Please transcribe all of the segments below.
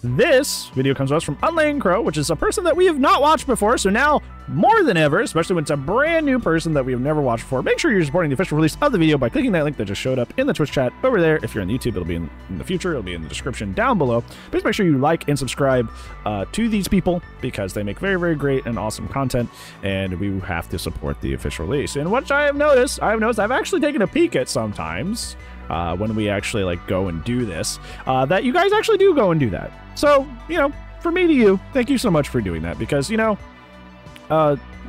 This video comes to us from UnlandenCrow, which is a person that we have not watched before, so now, more than ever, especially when it's a brand new person that we have never watched before, make sure you're supporting the official release of the video by clicking that link that just showed up in the Twitch chat over there. If you're on YouTube, it'll be in the future, it'll be in the description down below. Please make sure you like and subscribe to these people, because they make very, very great and awesome content, and we have to support the official release. And what I've noticed I've actually taken a peek at sometimes, when we actually like go and do this, that you guys actually do go and do that. So, you know, for me to you, thank you so much for doing that, because, you know,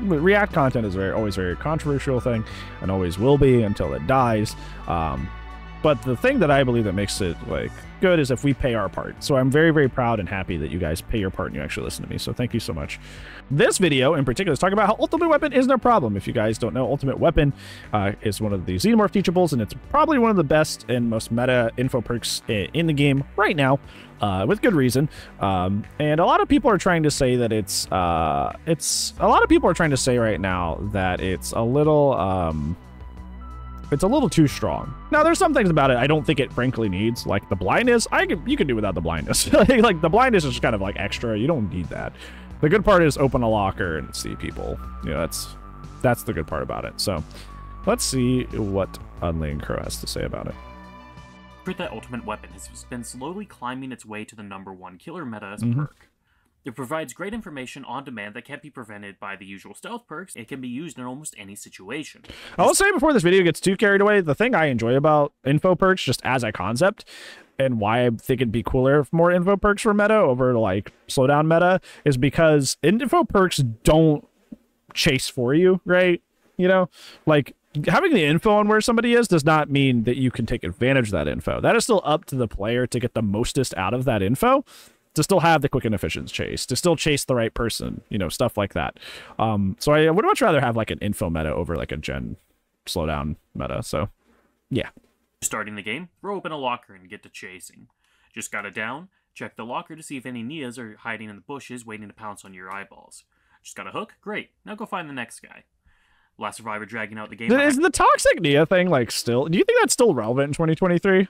React content is always very controversial thing, and always will be until it dies. But the thing that I believe that makes it like good is if we pay our part. So I'm very, very proud and happy that you guys pay your part and you actually listen to me. So thank you so much. This video in particular is talking about how Ultimate Weapon isn't a problem. If you guys don't know, Ultimate Weapon is one of the Xenomorph teachables, and it's probably one of the best and most meta info perks in the game right now, with good reason. And a lot of people are trying to say that it's a lot of people are trying to say right now that it's a little too strong. Now, there's some things about it I don't think it frankly needs, like the blindness. You can do without the blindness. Like the blindness is just kind of like extra. You don't need that. The good part is open a locker and see people. You know, that's the good part about it. So let's see what UnlandenCrow has to say about it. That Ultimate Weapon has been slowly climbing its way to the #1 killer meta as a perk. It provides great information on demand that can't be prevented by the usual stealth perks. It can be used in almost any situation. I will say before this video gets too carried away, the thing I enjoy about info perks just as a concept, and why I think it'd be cooler if more info perks were meta over like slowdown meta, is because info perks don't chase for you, right? You know, like having the info on where somebody is does not mean that you can take advantage of that info. That is still up to the player to get the mostest out of that info, to still have the quick and efficient chase, to still chase the right person, you know, stuff like that. So I would much rather have like an info meta over like a gen slowdown meta. So yeah. Starting the game, throw open a locker and get to chasing. Just got it down, check the locker to see if any Nias are hiding in the bushes waiting to pounce on your eyeballs. Just got a hook? Great. Now go find the next guy. Last survivor dragging out the game. Is the toxic Nia thing like still, do you think that's still relevant in 2023?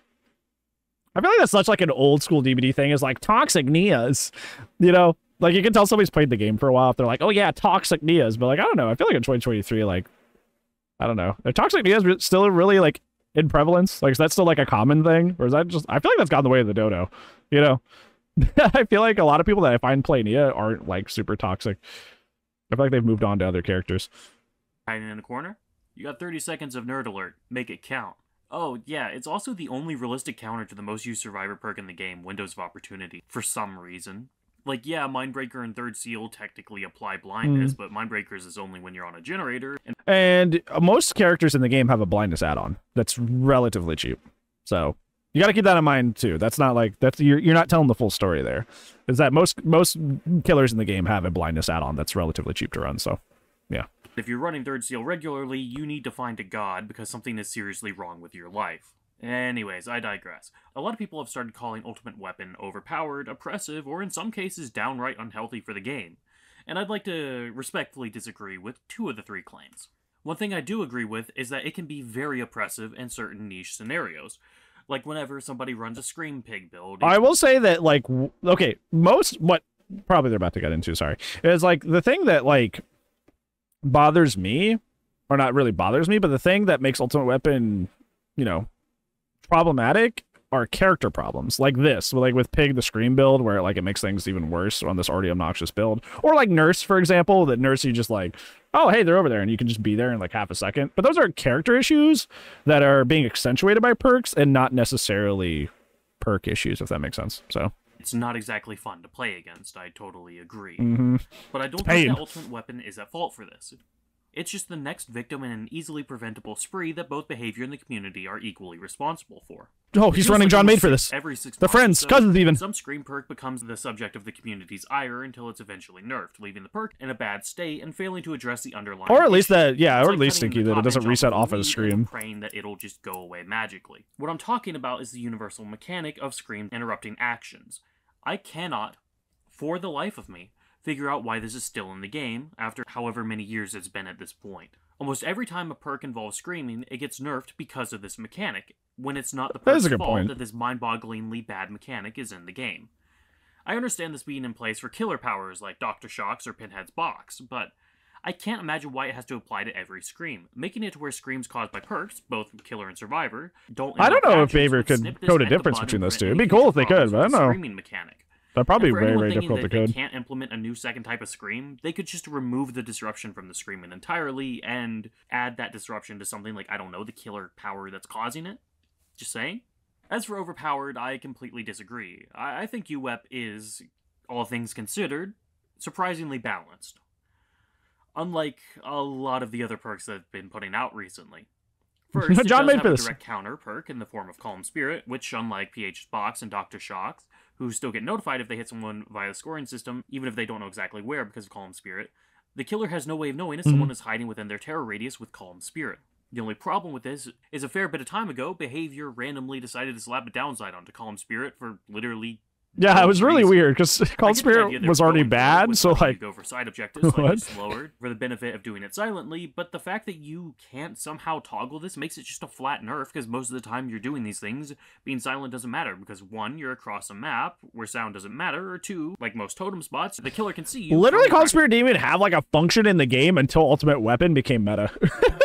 I feel like that's such like an old school DBD thing, is like toxic Nias, you know, like you can tell somebody's played the game for a while if they're like, oh yeah, toxic Nias, but like, I don't know. I feel like in 2023, like, I don't know. Are toxic Nias still really like in prevalence? Like, is that still like a common thing? Or is that just, I feel like that's gone the way of the dodo, you know? I feel like a lot of people that I find play Nia aren't like super toxic. I feel like they've moved on to other characters. Hiding in a corner? You got 30 seconds of nerd alert. Make it count. Oh, yeah, it's also the only realistic counter to the most used survivor perk in the game, Windows of Opportunity, for some reason. Like, yeah, Mindbreaker and Third Seal technically apply blindness, but Mindbreakers is only when you're on a generator. And most characters in the game have a blindness add-on that's relatively cheap. So you got to keep that in mind, too. That's not like, you're not telling the full story there. Is that most killers in the game have a blindness add-on that's relatively cheap to run, so yeah. If you're running Third Seal regularly, you need to find a god because something is seriously wrong with your life. Anyways, I digress. A lot of people have started calling Ultimate Weapon overpowered, oppressive, or in some cases downright unhealthy for the game. And I'd like to respectfully disagree with 2 of the 3 claims. One thing I do agree with is that it can be very oppressive in certain niche scenarios. Like whenever somebody runs a Scream Pig build. I will say that, like, okay, what probably they're about to get into, sorry, is like the thing that like bothers me, or not really bothers me, but the thing that makes Ultimate Weapon, you know, problematic are character problems like this, like with Pig the Scream build, where like it makes things even worse on this already obnoxious build, or like Nurse, for example, that Nurse you just like, oh hey, they're over there, and you can just be there in like half a second. But those are character issues that are being accentuated by perks and not necessarily perk issues, if that makes sense. So it's not exactly fun to play against, I totally agree. But I don't Pain. think that Ultimate Weapon is at fault for this. It's just the next victim in an easily preventable spree that both behavior and the community are equally responsible for. Oh, he's running John Maid for this. Every 6 the months, friends, cousins even. Some Scream perk becomes the subject of the community's ire until it's eventually nerfed, leaving the perk in a bad state and failing to address the underlying Or at least issue. that, yeah, It's or like at least cutting thinking the that it top doesn't edge reset the off of the weed Scream. and praying that it'll just go away magically. What I'm talking about is the universal mechanic of Scream interrupting actions. I cannot, for the life of me, figure out why this is still in the game after however many years it's been at this point. Almost every time a perk involves screaming, it gets nerfed because of this mechanic, when it's not the perk's fault that this mind-bogglingly bad mechanic is in the game. I understand this being in place for killer powers like Dr. Shock's or Pinhead's box, but I can't imagine why it has to apply to every scream. Making it to where screams caused by perks, both killer and survivor, don't. I don't know if Favor could code a difference between those two. It'd be cool if they could, but I don't know. Screaming mechanic. That'd probably be very, very thinking difficult to that code. They can't implement a new second type of scream. They could just remove the disruption from the screaming entirely and add that disruption to something like, I don't know, the killer power that's causing it. Just saying. As for overpowered, I completely disagree. I think UWEP is, all things considered, surprisingly balanced. Unlike a lot of the other perks that have been putting out recently. First, it John does made have a this. direct counter perk in the form of Calm Spirit, which, unlike PH's Box and Dr. Shock's, who still get notified if they hit someone via the scoring system, even if they don't know exactly where because of Calm Spirit, the killer has no way of knowing if someone is hiding within their terror radius with Calm Spirit. The only problem with this is a fair bit of time ago, Behavior randomly decided to slap a downside onto Calm Spirit for literally... Yeah, it was really weird, because Calm Spirit was already bad, so like... Go for side objectives, like slower, for the benefit of doing it silently, but the fact that you can't somehow toggle this makes it just a flat nerf, because most of the time you're doing these things, being silent doesn't matter, because 1, you're across a map, where sound doesn't matter, or 2, like most totem spots, the killer can see you. Literally, Calm Spirit didn't even have, like, a function in the game until Ultimate Weapon became meta.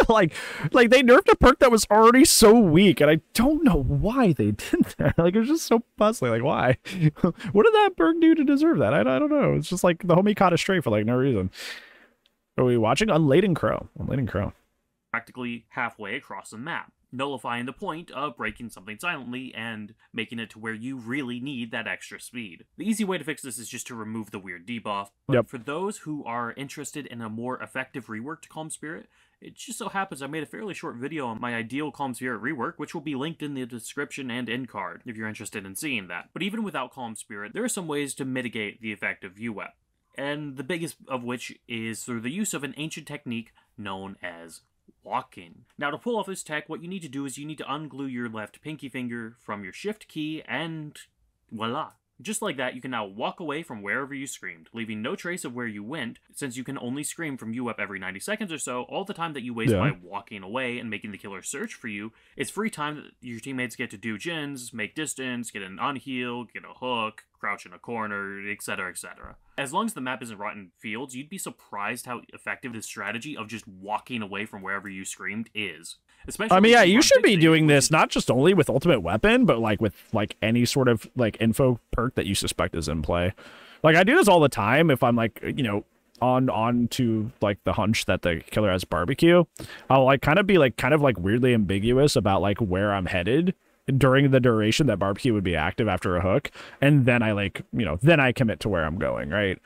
like, they nerfed a perk that was already so weak, and I don't know why they did that. Like, it was just so puzzling, like, why? What did that perk do to deserve that? I don't know. It's just like the homie caught a stray for like no reason. Are we watching UnlandenCrow? UnlandenCrow. Practically halfway across the map, nullifying the point of breaking something silently and making it to where you really need that extra speed. The easy way to fix this is just to remove the weird debuff, but for those who are interested in a more effective rework to Calm Spirit, it just so happens I made a fairly short video on my ideal Calm Spirit rework, which will be linked in the description and end card if you're interested in seeing that. But even without Calm Spirit, there are some ways to mitigate the effect of UWEP, and the biggest of which is through the use of an ancient technique known as walking. Now, to pull off this tech, what you need to do is you need to unglue your left pinky finger from your shift key, and voila. Just like that, you can now walk away from wherever you screamed, leaving no trace of where you went, since you can only scream from UWEP every 90 seconds or so. All the time that you waste by walking away and making the killer search for you is free time that your teammates get to do gens, make distance, get an unheal, get a hook, crouch in a corner, etc., etc. As long as the map isn't rotten fields, you'd be surprised how effective this strategy of just walking away from wherever you screamed is. Especially I mean, yeah, you should be doing this not just only with Ultimate Weapon, but like with like any sort of like info perk that you suspect is in play. Like I do this all the time if I'm like, you know, on to like the hunch that the killer has barbecue. I'll like kind of weirdly ambiguous about like where I'm headed during the duration that barbecue would be active after a hook, and then I like, you know, then I commit to where I'm going, right?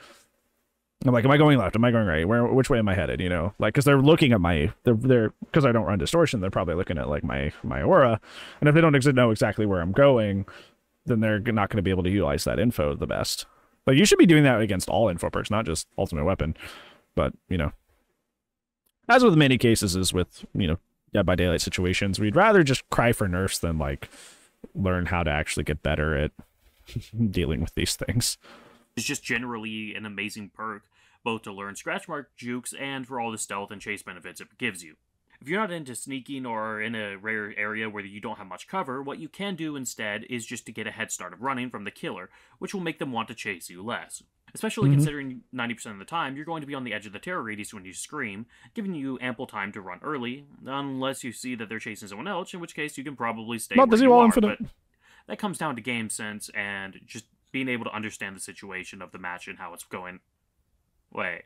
I'm like, am I going left? Am I going right? Which way am I headed? You know, like, because they're looking at they're because I don't run distortion, they're probably looking at like my aura, and if they don't know exactly where I'm going, then they're not going to be able to utilize that info the best. But you should be doing that against all info perks, not just Ultimate Weapon. But you know, as with many cases is with, you know, Dead by Daylight situations, we'd rather just cry for nerfs than like learn how to actually get better at dealing with these things. It's just generally an amazing perk, both to learn scratch mark jukes and for all the stealth and chase benefits it gives you. If you're not into sneaking or in a rare area where you don't have much cover, what you can do instead is just to get a head start of running from the killer, which will make them want to chase you less. Especially considering 90% of the time, you're going to be on the edge of the terror radius when you scream, giving you ample time to run early, unless you see that they're chasing someone else, in which case you can probably stay where you are, but that comes down to game sense and just being able to understand the situation of the match and how it's going. Wait,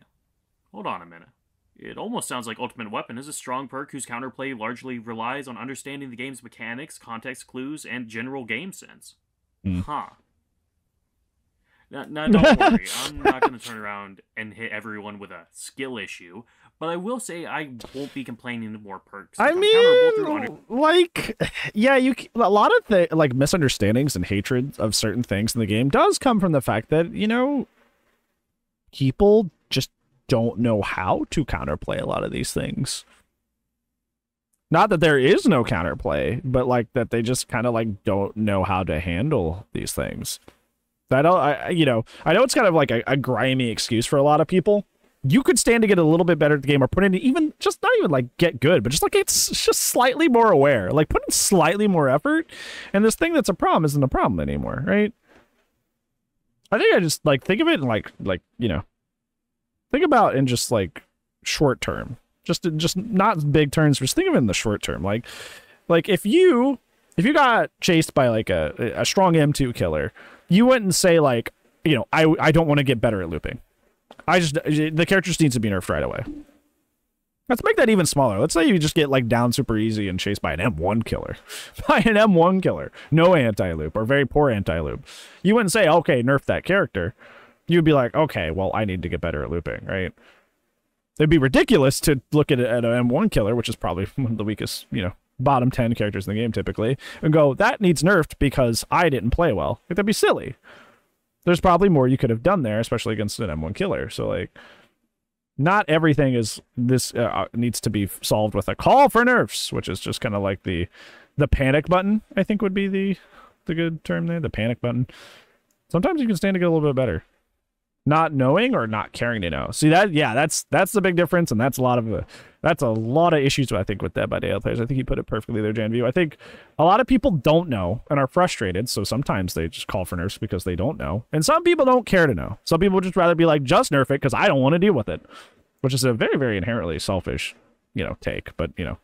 hold on a minute. It almost sounds like Ultimate Weapon is a strong perk whose counterplay largely relies on understanding the game's mechanics, context clues, and general game sense. Huh. Now, don't worry, I'm not going to turn around and hit everyone with a skill issue, but I will say I won't be complaining to more perks. I mean, like, yeah, a lot of the like misunderstandings and hatred of certain things in the game does come from the fact that, you know, people just don't know how to counterplay a lot of these things. Not that there is no counterplay, but like that they just kind of like don't know how to handle these things. I know it's kind of like a grimy excuse for a lot of people. You could stand to get a little bit better at the game, or put in even just not even like get good, but just like it's just slightly more aware, like put in slightly more effort, and this thing that's a problem isn't a problem anymore, right? I think I just like think of it in like you know, think about in just like short term, just not big turns. Just think of it in the short term. Like if you got chased by like a strong M2 killer, you wouldn't say like, you know, I don't want to get better at looping. The character just needs to be nerfed right away. Let's make that even smaller. Let's say you just get like down super easy and chased by an M1 killer. By an M1 killer. No anti-loop or very poor anti-loop. You wouldn't say, okay, nerf that character. You'd be like, okay, well, I need to get better at looping, right? It'd be ridiculous to look at an M1 killer, which is probably one of the weakest, you know, bottom 10 characters in the game typically, and go, that needs nerfed because I didn't play well. Like, that'd be silly. There's probably more you could have done there, especially against an M1 killer. So, like, not everything is this needs to be solved with a call for nerfs, which is just kind of like the panic button, I think would be the good term there, the panic button. Sometimes you can stand to get a little bit better. Not knowing or not caring to know. See that? Yeah, that's the big difference, and that's a lot of issues I think with Dead by Daylight players. I think you put it perfectly there, Janview. I think a lot of people don't know and are frustrated, so sometimes they just call for nerfs because they don't know. And some people don't care to know. Some people would just rather be like, just nerf it because I don't want to deal with it, which is a very, very inherently selfish, you know, take. But you know,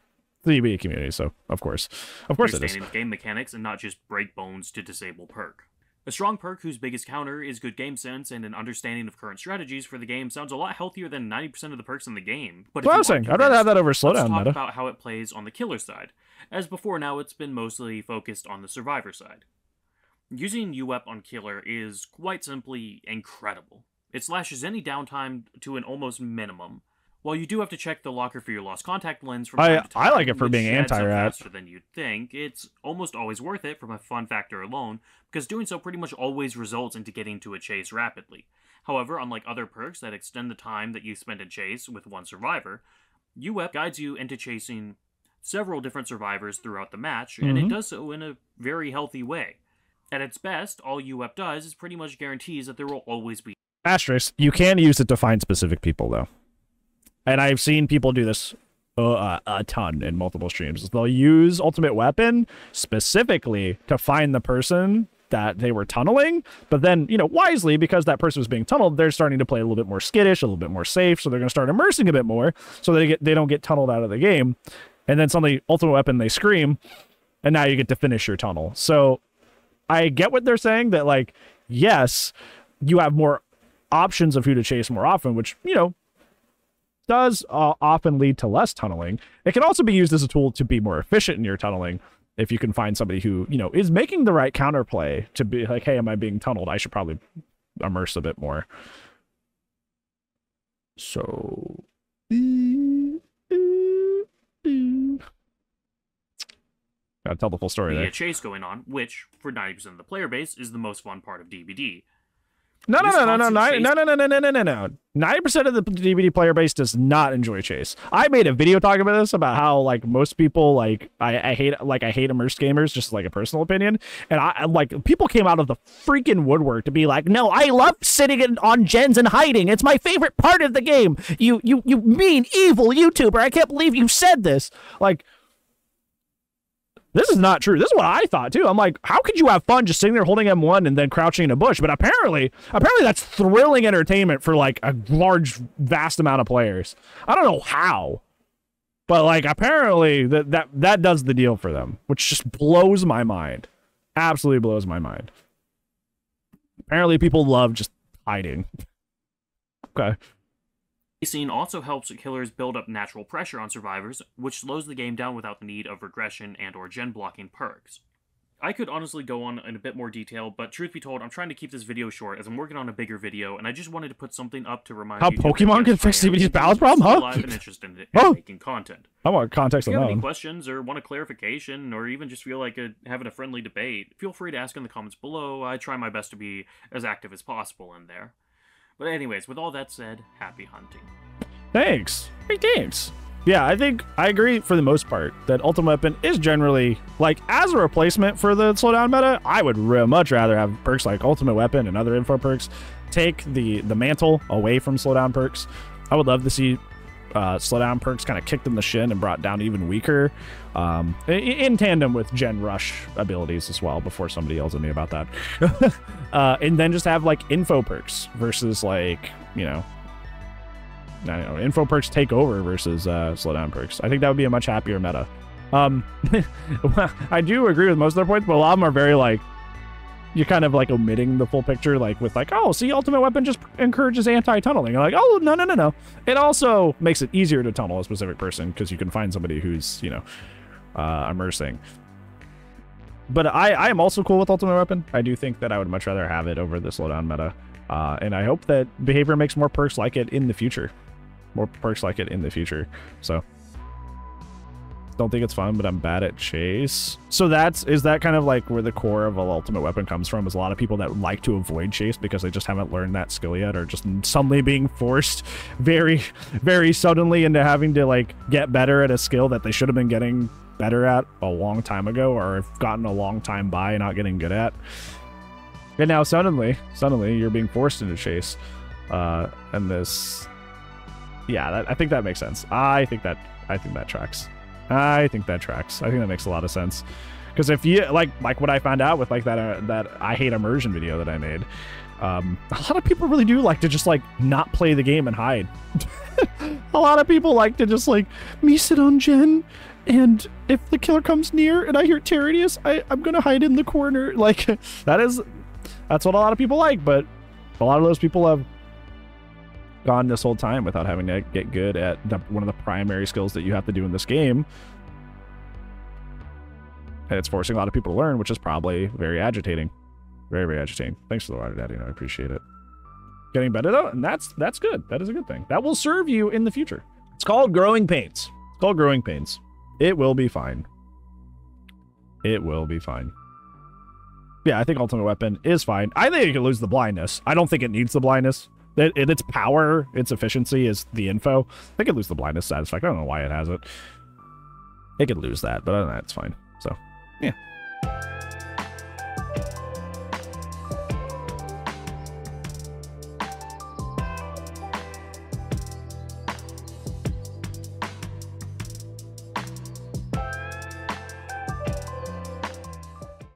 the EB community, so of course it is. Understanding game mechanics and not just break bones to disable perk. A strong perk whose biggest counter is good game sense and an understanding of current strategies for the game sounds a lot healthier than 90% of the perks in the game. But what I was saying, I'd rather have that over slowdown meta. Let's talk about how it plays on the killer side. As before, now it's been mostly focused on the survivor side. Using UWEP on killer is quite simply incredible. It slashes any downtime to an almost minimum. While you do have to check the locker for your lost contact lens from time to time, I like it for being anti-rat. Faster than you'd think. It's almost always worth it from a fun factor alone, because doing so pretty much always results into getting to a chase rapidly. However, unlike other perks that extend the time that you spend in chase with one survivor, UWEP guides you into chasing several different survivors throughout the match, and it does so in a very healthy way. At its best, all UWEP does is pretty much guarantees that there will always be... Asterisk, you can use it to find specific people, though. And I've seen people do this a ton in multiple streams. They'll use Ultimate Weapon specifically to find the person that they were tunneling, but then, you know, wisely, because that person was being tunneled, they're starting to play a little bit more skittish, a little bit more safe, so they're going to start immersing a bit more, so they don't get tunneled out of the game. And then suddenly, Ultimate Weapon, they scream, and now you get to finish your tunnel. So I get what they're saying, that, like, yes, you have more options of who to chase more often, which, you know, does often lead to less tunneling. It can also be used as a tool to be more efficient in your tunneling if you can find somebody who, you know, is making the right counterplay to be like, hey, am I being tunneled? I should probably immerse a bit more. So... gotta tell the full story there. A chase going on, which, for 90% of the player base, is the most fun part of DBD. No. 90% of the DVD player base does not enjoy chase. I made a video talking about this, about how, like, most people, like, I hate immersed gamers, just like a personal opinion. And I like, people came out of the freaking woodwork to be like, no, I love sitting on gens and hiding. It's my favorite part of the game. You mean evil YouTuber. I can't believe you said this. Like, this is not true. This is what I thought, too. I'm like, how could you have fun just sitting there holding M1 and then crouching in a bush? But apparently that's thrilling entertainment for, like, a large, vast amount of players. I don't know how. But, like, apparently that does the deal for them, which just blows my mind. Absolutely blows my mind. Apparently people love just hiding. Okay. Scene also helps killers build up natural pressure on survivors, which slows the game down without the need of regression and or gen blocking perks. I could honestly go on in a bit more detail, but truth be told, I'm trying to keep this video short as I'm working on a bigger video, and I just wanted to put something up to remind you how Pokemon can fix DBD's balance problem, huh? Live and interested in making content. I want context on that. If you have any questions or want a clarification, or even just feel like having a friendly debate, feel free to ask in the comments below. I try my best to be as active as possible in there. But anyways, with all that said, happy hunting. Thanks. Hey, thanks. Yeah, I think I agree for the most part that Ultimate Weapon is generally, like, as a replacement for the slowdown meta, I would much rather have perks like Ultimate Weapon and other info perks take the mantle away from slowdown perks. I would love to see slowdown perks kind of kicked in the shin and brought down even weaker, in tandem with Gen Rush abilities as well, before somebody yells at me about that. And then just have like info perks versus like, you know, I don't know, info perks take over versus slowdown perks. I think that would be a much happier meta. I do agree with most of their points, but a lot of them are very like, you're kind of like omitting the full picture, like with like, oh, see, ultimate weapon just encourages anti-tunneling. You're like, oh, no, no, no, no. It also makes it easier to tunnel a specific person because you can find somebody who's, you know, immersing. But I am also cool with ultimate weapon. I do think that I would much rather have it over the slowdown meta. And I hope that behavior makes more perks like it in the future. More perks like it in the future. So don't think it's fun, but I'm bad at chase. So is that kind of like where the core of an ultimate weapon comes from, is a lot of people that like to avoid chase because they just haven't learned that skill yet, or just suddenly being forced very, very suddenly into having to like get better at a skill that they should have been getting better at a long time ago, or have gotten a long time by not getting good at. And now suddenly you're being forced into chase. And this, yeah, I think that makes sense. I think that tracks. I think that tracks. I think that makes a lot of sense. Because if you like what I found out with like that I hate immersion video that I made, a lot of people really do like to just like not play the game and hide. A lot of people like to just like, me sit on Gen, and if the killer comes near and I hear Tyrannius, I'm gonna hide in the corner. Like that's what a lot of people like, but a lot of those people have gone this whole time without having to get good at one of the primary skills that you have to do in this game. And it's forcing a lot of people to learn, which is probably very agitating. Very, very agitating. Thanks for the water, Daddy. I appreciate it. Getting better, though, and that's good. That is a good thing. That will serve you in the future. It's called growing pains. It's called growing pains. It will be fine. It will be fine. Yeah, I think ultimate weapon is fine. I think it can lose the blindness. I don't think it needs the blindness. Its power, its efficiency is the info. They could lose the blindness satisfaction. I don't know why it has it. It could lose that, but other than that, it's fine. So, yeah.